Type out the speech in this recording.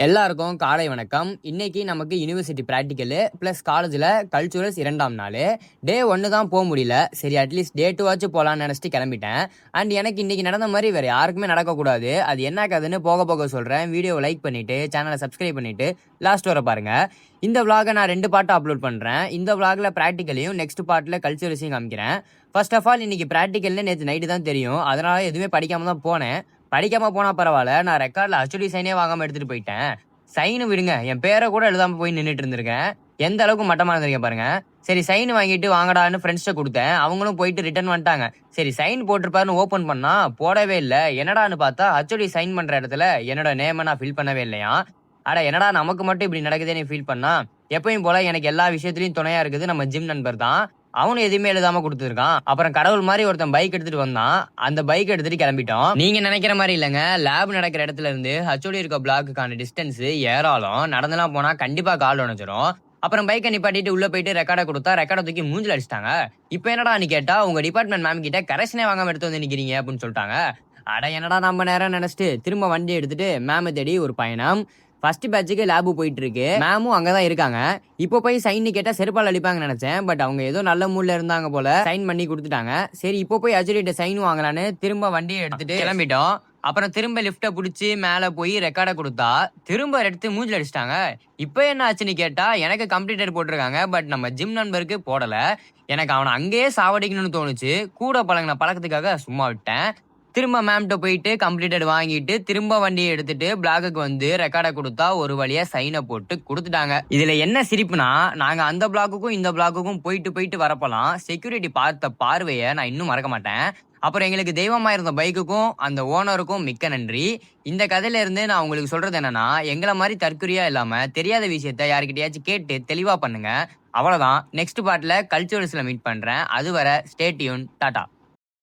எல்லாருக்கும் காலை வணக்கம். இன்னைக்கு நமக்கு யூனிவர்சிட்டி பிராக்டிக்கலு ப்ளஸ் காலேஜில் கல்ச்சுரல்ஸ் 2ஆம் நாள். டே 1 தான் போக முடியல. சரி அட்லீஸ்ட் டே 2 ஆச்சும் போகலான்னு நினச்சிட்டு கிளம்பிட்டேன். அண்ட் எனக்கு இன்னைக்கு நடந்த மாதிரி வேறு யாருக்குமே நடக்கக்கூடாது. அது என்ன கதைன்னு போக போக சொல்கிறேன். வீடியோவை லைக் பண்ணிவிட்டு சேனலை சப்ஸ்கிரைப் பண்ணிவிட்டு லாஸ்ட் வர பாருங்கள். இந்த விளாகை நான் 2 பார்ட்டாக அப்லோட் பண்ணுறேன். இந்த விளாகில் ப்ராக்டிக்கலையும் நெக்ஸ்ட் பார்ட்டில் கல்ச்சுரல்ஸையும் காமிக்கிறேன். ஃபர்ஸ்ட் ஆஃப் ஆல் இன்னைக்கு ப்ராக்டிக்கல்னு நேற்று நைட்டு தான் தெரியும். அதனால் எதுவுமே படிக்காமல் தான் போனேன். படிக்காம போனா பரவாயில்ல, நான் ரெக்கார்டில் HOD சைனே வாங்காம எடுத்துட்டு போயிட்டேன். சைனு விடுங்க, என் பேரை கூட எழுதாம போய் நின்றுட்டு இருந்திருக்கேன். எந்த அளவுக்கு மட்டமா இருந்திருக்கேன் பாருங்க. சரி சைன் வாங்கிட்டு வாங்கடான்னு ஃப்ரெண்ட்ஸ்ட்ட கொடுத்தேன். அவங்களும் போயிட்டு ரிட்டர்ன் வந்துட்டாங்க. சரி சைன் போட்டிருப்பாருன்னு ஓப்பன் பண்ணா போடவே இல்லை. என்னடான்னு பார்த்தா HOD சைன் பண்ற இடத்துல என்னோட நேமை நான் ஃபில் பண்ணவே இல்லையா. அட என்னடா நமக்கு மட்டும் இப்படி நடக்குதுன்னு ஃபீல் பண்ணா, எப்பயும் போல எனக்கு எல்லா விஷயத்துலயும் துணையா இருக்குது நம்ம ஜிம் நண்பர் தான். அவனும் எதுவுமே எழுதாம கொடுத்துருக்கான். அப்புறம் கடவுள் மாதிரி ஒருத்தன் பைக் எடுத்துட்டு வந்தான். அந்த பைக் எடுத்துட்டு கிளம்பிட்டோம். நீங்க நினைக்கிற மாதிரி இல்லைங்க. லேப் நடக்கிற இடத்துல இருந்து HOD இருக்க பிளாக்குக்கான டிஸ்டன்ஸ் ஏறாலும் நடந்தெல்லாம் போனா கண்டிப்பா கால் உடைஞ்சிரும். அப்புறம் பைக்கை நிப்பாட்டிட்டு உள்ள போயிட்டு ரெக்கார்டை கொடுத்தா ரெக்கார்டை தூக்கி மூஞ்சில் அடிச்சிட்டாங்க. இப்போ என்னடா நீ கேட்டா உங்க டிபார்ட்மெண்ட் மேம் கிட்ட கரெக்ஷனே வாங்காம எடுத்து வந்து நிக்கிறீங்க அப்படின்னு சொல்லிட்டாங்க. அட என்னடா நம்ம நேரம் நினைச்சிட்டு திரும்ப வண்டி எடுத்துட்டு மேமை தேடி ஒரு பயணம். ஃபர்ஸ்ட் பேட்சுக்கு லேபு போயிட்டு இருக்கு. மேமும் அங்கதான் இருக்காங்க. இப்போ போய் சைன் கேட்டா செருப்பால் அடிப்பாங்கன்னு நினைச்சேன். பட் அவங்க ஏதோ நல்ல மூட்ல இருந்தாங்க போல, சைன் பண்ணி கொடுத்துட்டாங்க. சரி இப்போ போய் HOD சைன் வாங்கலான்னு திரும்ப வண்டியை எடுத்துட்டு கிளம்பிட்டோம். அப்புறம் திரும்ப லிப்ட பிடிச்சி மேல போய் ரெக்கார்டை கொடுத்தா திரும்ப எடுத்து மூஞ்சில் அடிச்சிட்டாங்க. இப்போ என்ன ஆச்சுன்னு கேட்டா எனக்கு கம்ப்ளீட்டட் போட்டிருக்காங்க. பட் நம்ம ஜிம் நண்பருக்கு போடல. எனக்கு அவனை அங்கேயே சாவடிக்கணும்னு தோணுச்சு. கூட பழகின பழக்கத்துக்காக சும்மா விட்டேன். திரும்ப மேம்கிட்ட போயிட்டு கம்ப்ளீட்டட் வாங்கிட்டு திரும்ப வண்டியை எடுத்துட்டு பிளாக்குக்கு வந்து ரெக்கார்டை கொடுத்தா ஒரு வழியா சைனை போட்டு கொடுத்துட்டாங்க. இதுல என்ன சிரிப்புனா, நாங்க அந்த பிளாக்குக்கும் இந்த பிளாக்குக்கும் போயிட்டு போயிட்டு வரப்பலாம் செக்யூரிட்டி பார்த்த பார்வையை நான் இன்னும் மறக்க மாட்டேன். அப்புறம் எங்களுக்கு தெய்வமா இருந்த பைக்குக்கும் அந்த ஓனருக்கும் மிக்க நன்றி. இந்த கதையில இருந்து நான் உங்களுக்கு சொல்றது என்னன்னா, எங்களை மாதிரி தற்குறியா இல்லாம தெரியாத விஷயத்த யாருக்கிட்டையாச்சும் கேட்டு தெளிவா பண்ணுங்க. அவ்வளவுதான். நெக்ஸ்ட் பார்ட்ல கல்ச்சுரல்ஸ்ல மீட் பண்றேன். அதுவரை ஸ்டே டியூன். டாடா.